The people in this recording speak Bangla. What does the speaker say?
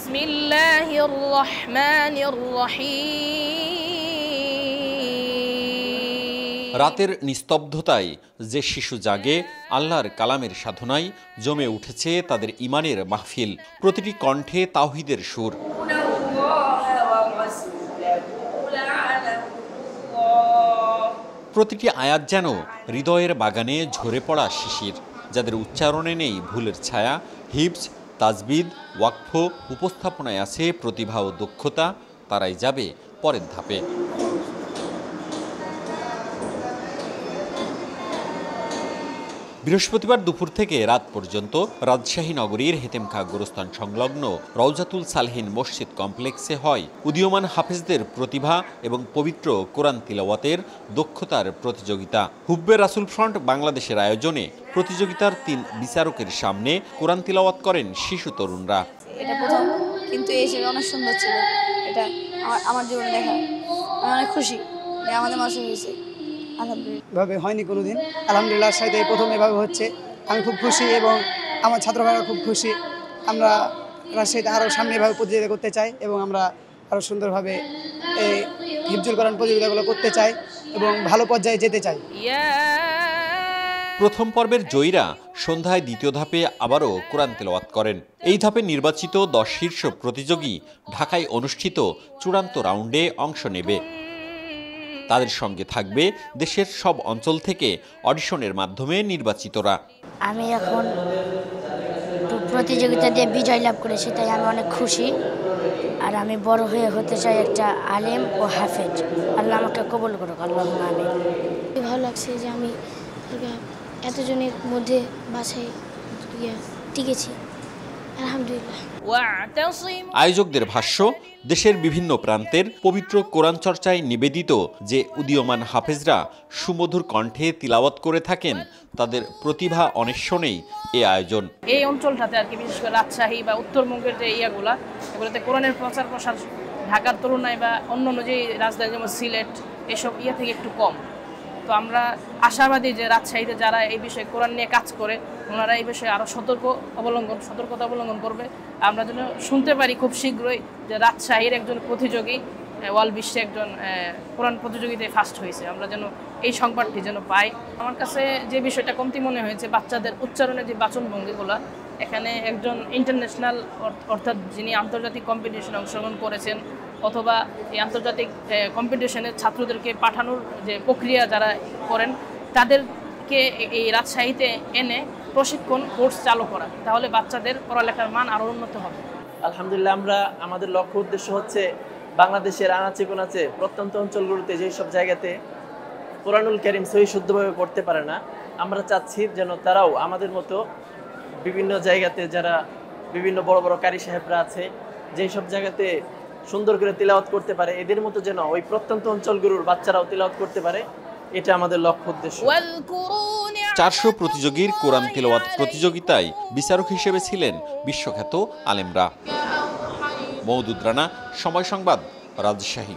বিসমিল্লাহির রহমানির রহিম। রাতের নিস্তব্ধতায় যে শিশু জাগে আল্লাহর কালামের সাধনায় জমে উঠেছে তাদের ঈমানের মাহফিল। প্রতিটি কণ্ঠে তাওহীদের সুর। প্রতিটি আয়াত যেন হৃদয়ের বাগানে ঝরে পড়া শিশির, যাদের উচ্চারণে নেই ভুলের ছায়া। হিফজ, তাজবিদ, ওয়াকফ, উপস্থাপনায় আছে প্রতিভা ও দক্ষতা। তারাই যাবে পরের ধাপে। বৃহস্পতিবার দুপুর থেকে রাত পর্যন্ত রাজশাহী নগরীর হেতেমখা গোরস্থান সংলগ্ন রওজাতুল সালেহিন মসজিদ কমপ্লেক্সে হয় উদীয়মান হাফেজদের প্রতিভা এবং পবিত্র কোরআন তিলাওয়াতের দক্ষতার প্রতিযোগিতা। হুব্বে রাসূল ফ্রন্ট বাংলাদেশের আয়োজনে প্রতিযোগিতার ৩ বিচারকের সামনে কোরআন তিলাওয়াত করেন শিশু তরুণরা। এটা প্রথম, কিন্তু এই হিসেবে অনেক সুন্দর ছিল। এটা আমার জীবনে দেখা, আমি অনেক খুশি যে আমাদের মাসে হয়েছে। এভাবে হয়নি কোনোদিন, আলহামদুলিল্লাহ সাথে প্রথম এভাবে হচ্ছে। আমি খুব খুশি এবং আমার ছাত্র ভাইরা খুব খুশি। আমরা রাজশাহীতে আরও সামনে এভাবে প্রতিযোগিতা করতে চাই এবং আমরা আরও সুন্দরভাবে এই হিফজুল কোরআন প্রতিযোগিতাগুলো করতে চাই এবং ভালো পর্যায়ে যেতে চাই। প্রথম পর্বের জয়ীরা সন্ধ্যায় দ্বিতীয় ধাপে আবারও কোরআন তেলাওয়াত করেন। এই ধাপে নির্বাচিত 10 শীর্ষ প্রতিযোগী ঢাকায় অনুষ্ঠিত চূড়ান্ত রাউন্ডে অংশ নেবে। তাদের সঙ্গে থাকবে দেশের সব অঞ্চল থেকে অডিশনের মাধ্যমে নির্বাচিতরা। আমি এখন প্রতিযোগিতা দিয়ে বিজয় লাভ করেছি, তাই আমি অনেক খুশি। আর আমি বড় হয়ে হতে চাই একটা আলেম ও হাফেজ। আল্লাহ আমাকে কবুল করুক, আল্লাহুম্মা আমিন। ভালো লাগছে যে আমি এতজনের মধ্যে বাছাই টিকেছি, আলহামদুলিল্লাহ। আয়োজকদের ভাষ্য, দেশের বিভিন্ন প্রান্তের পবিত্র কোরআন চর্চায় নিবেদিত যে উদীয়মান হাফেজরা সুমধুর কণ্ঠে তিলাওয়াত করে থাকেন, তাদের প্রতিভা অন্বেষণেই এই আয়োজন। এই অঞ্চলটাতে আর কি, বিশেষ করে রাজশাহী বা উত্তরবঙ্গের যে এগুলোতে কোরআনের প্রচার প্রসার ঢাকার তুলনায় বা অন্যান্য যে রাজধানী যেমন সিলেট এসব থেকে একটু কম। তো আমরা আশাবাদী যে রাজশাহীতে যারা এই বিষয়ে কোরআন নিয়ে কাজ করে ওনারা এই বিষয়ে আরও সতর্কতা অবলম্বন করবে। আমরা যেন শুনতে পারি খুব শীঘ্রই যে রাজশাহীর একজন প্রতিযোগী ওয়ার্ল্ড বিশ্বে একজন কোরআন প্রতিযোগিতায় ফার্স্ট হয়েছে। আমরা যেন এই সংবাদটি যেন পাই। আমার কাছে যে বিষয়টা কমতি মনে হয়েছে, বাচ্চাদের উচ্চারণের যে বাচনভঙ্গিগুলো, এখানে একজন ইন্টারন্যাশনাল অর্থাৎ যিনি আন্তর্জাতিক কম্পিটিশনে অংশগ্রহণ করেছেন অথবা এই আন্তর্জাতিক কম্পিটিশনের ছাত্রদেরকে পাঠানোর যে প্রক্রিয়া যারা করেন, তাদেরকে এই রাজশাহীতে এনে প্রশিক্ষণ কোর্স চালু করা, তাহলে বাচ্চাদের পড়ালেখার মান আরও উন্নত হবে। আলহামদুলিল্লাহ, আমরা আমাদের লক্ষ্য উদ্দেশ্য হচ্ছে বাংলাদেশের আনাচে কোনাচে প্রত্যন্ত অঞ্চলগুলোতে যেসব জায়গাতে কোরআনুল কারীম সহি শুদ্ধভাবে পড়তে পারে না, আমরা চাচ্ছি যেন তারাও আমাদের মতো বিভিন্ন জায়গাতে যারা বিভিন্ন বড় বড় কারি সাহেবরা আছে, যেই সব জায়গাতে সুন্দর করে তিলাওয়াত করতে পারে, এদের মতো যেন ওই প্রত্যন্ত অঞ্চলগুলোর বাচ্চারাও তিলাওয়াত করতে পারে, এটা আমাদের লক্ষ্য উদ্দেশ্য। 400 প্রতিযোগীর কোরআন তিলাওয়াত প্রতিযোগিতায় বিচারক হিসেবে ছিলেন বিশ্বখ্যাত আলেমরা। মওদুদ রানা, সময় সংবাদ, রাজশাহী।